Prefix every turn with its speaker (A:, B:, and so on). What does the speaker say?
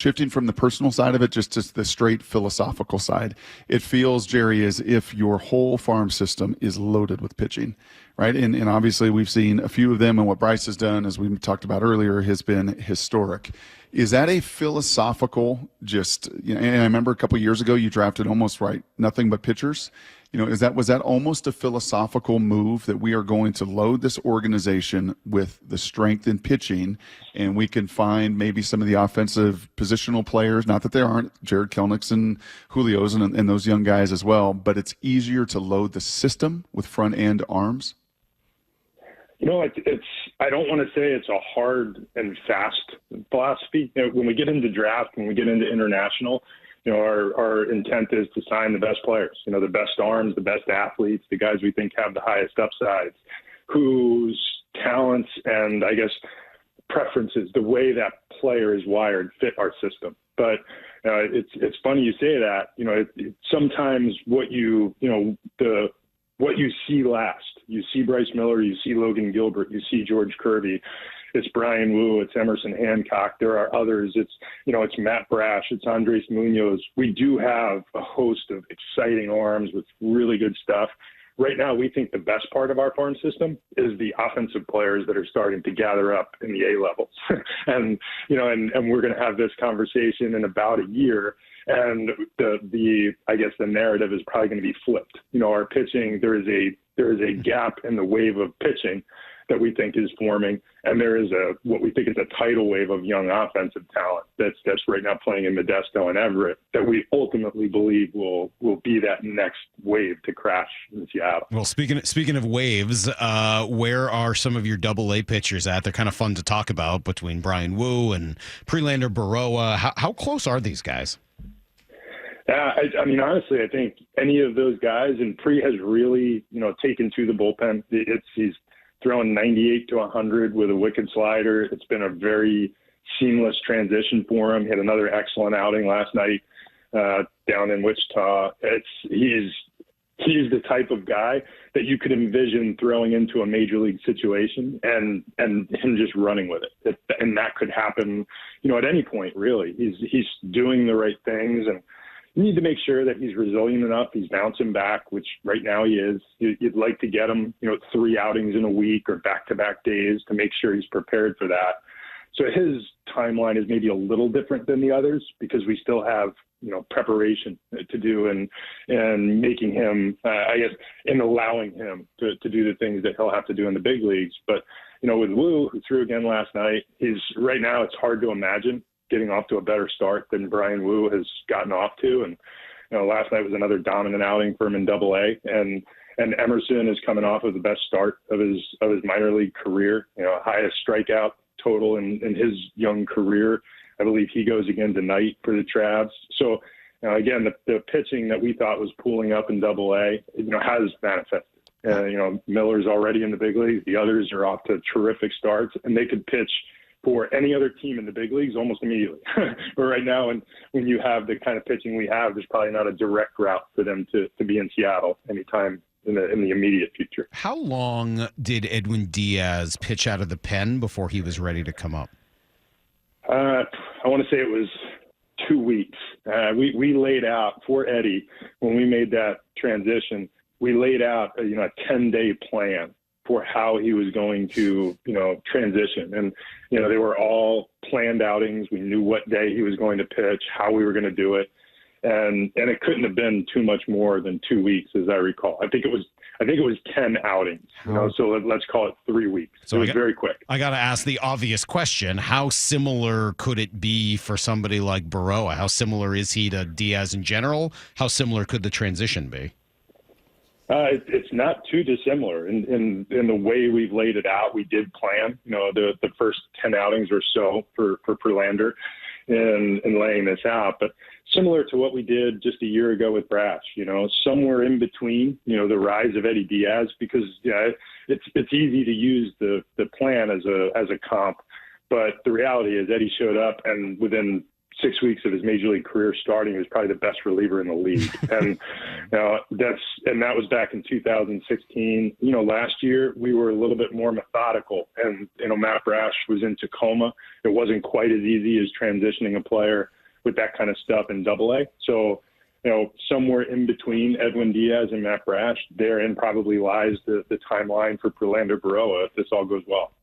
A: Shifting from the personal side of it just to the straight philosophical side, it feels, Jerry, as if your whole farm system is loaded with pitching, right? And obviously we've seen a few of them, and what Bryce has done, as we talked about earlier, has been historic. Is that a philosophical just, and I remember a couple of years ago you drafted almost right, nothing but pitchers. Was that almost a philosophical move that we are going to load this organization with the strength in pitching, and we can find maybe some of the offensive positional players, not that there aren't Jared Kelnicks and Julio's and those young guys as well, but it's easier to load the system with front end arms?
B: It's I don't want to say it's a hard and fast philosophy. When we get into draft, when we get into international, our intent is to sign the best players, the best arms, the best athletes, the guys we think have the highest upsides, whose talents and, I guess, preferences, the way that player is wired, fit our system. But it's funny you say that. Sometimes what you see last. You see Bryce Miller, you see Logan Gilbert, you see George Kirby. It's Brian Wu, it's Emerson Hancock. There are others. It's Matt Brash, it's Andres Munoz. We do have a host of exciting arms with really good stuff. Right now, we think the best part of our farm system is the offensive players that are starting to gather up in the A levels. and we're going to have this conversation in about a year. And the narrative is probably going to be flipped. Our pitching, there is a gap in the wave of pitching that we think is forming, and there is what we think is a tidal wave of young offensive talent that's right now playing in Modesto and Everett that we ultimately believe will be that next wave to crash in Seattle.
C: Well, speaking of waves, where are some of your Double-A pitchers at? They're kind of fun to talk about between Brian Wu and Prelander Baroa. How close are these guys?
B: Honestly, I think any of those guys, and Pre has really, taken to the bullpen. He's throwing 98 to 100 with a wicked slider. It's been a very seamless transition for him. He had another excellent outing last night down in Wichita. He's the type of guy that you could envision throwing into a major league situation and him just running with it. And that could happen, at any point, really. He's doing the right things, and you need to make sure that he's resilient enough. He's bouncing back, which right now he is. You'd like to get him, 3 outings in a week or back-to-back days to make sure he's prepared for that. So his timeline is maybe a little different than the others because we still have, preparation to do and making him, and allowing him to do the things that he'll have to do in the big leagues. But, with Wu, who threw again last night, right now it's hard to imagine getting off to a better start than Brian Wu has gotten off to. And, last night was another dominant outing for him in Double-A. And Emerson is coming off of the best start of his minor league career, highest strikeout total in his young career. I believe he goes again tonight for the Travs. So, again, the pitching that we thought was pooling up in Double-A, has manifested. Miller's already in the big leagues. The others are off to terrific starts, and they could pitch for any other team in the big leagues almost immediately. But right now, when you have the kind of pitching we have, there's probably not a direct route for them to be in Seattle anytime in the immediate future.
C: How long did Edwin Diaz pitch out of the pen before he was ready to come up?
B: I want to say it was 2 weeks. We laid out for Eddie, when we made that transition, we laid out a 10-day plan for how he was going to, transition. And, they were all planned outings. We knew what day he was going to pitch, how we were going to do it. And it couldn't have been too much more than 2 weeks, as I recall. I think it was 10 outings, so let's call it 3 weeks. So it was very quick.
C: I got to ask the obvious question. How similar could it be for somebody like Baroa? How similar is he to Diaz in general? How similar could the transition be?
B: It's not too dissimilar in the way we've laid it out. We did plan, the first 10 outings or so for Prelander in laying this out, but similar to what we did just a year ago with Brash, somewhere in between, the rise of Eddie Diaz, because it's easy to use the plan as a comp, but the reality is Eddie showed up and within 6 weeks of his major league career starting, he was probably the best reliever in the league. And that was back in 2016. Last year we were a little bit more methodical, and Matt Brash was in Tacoma. It wasn't quite as easy as transitioning a player with that kind of stuff in Double-A. So, somewhere in between Edwin Diaz and Matt Brash, therein probably lies the timeline for Prelander Berroa if this all goes well.